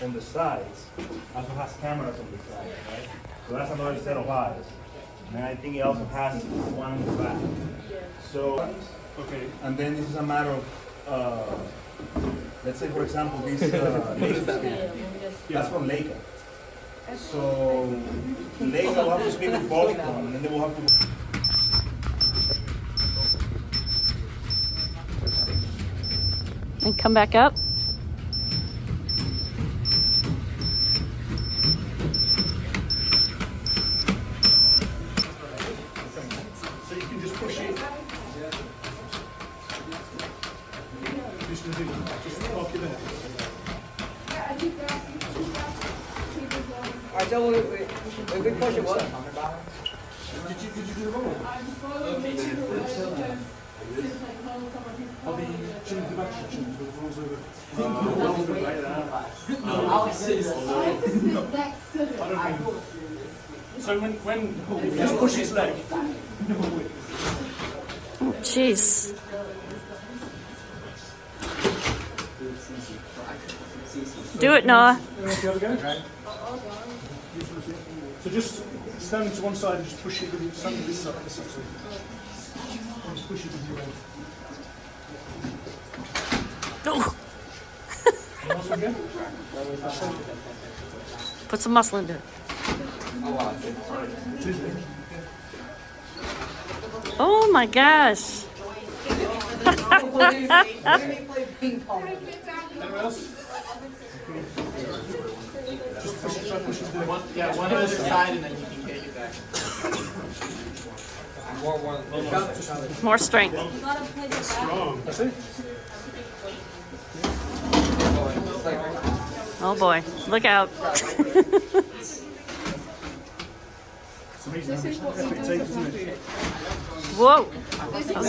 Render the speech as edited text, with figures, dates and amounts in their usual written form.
on the sides also has cameras on the sides, right? So that's another set of eyes. And I think it also has one on the back. So, okay, and then this is a matter of, let's say for example, this laser scan, that's from Leica. So Leica will have to speak with Boston, and then they will have to. And come back up. So you can just push it. Just lock it in. Alright, so we push it what? Did you do the roll? I'll be changing the battery chain, but it rolls over. So when you just push his leg. Oh, jeez. Do it, Noah. So just stand to one side and just push it with stand to this side. This side. Just push it with your hand. Oh. Muscle again? Put some muscle into it. Oh my gosh. Anyone else? Just push it, try to push it through. One other side and then you can take it back. More strength. Strong. That's it. Oh boy. Look out. It's amazing how much effort it takes, isn't it? Whoa. That was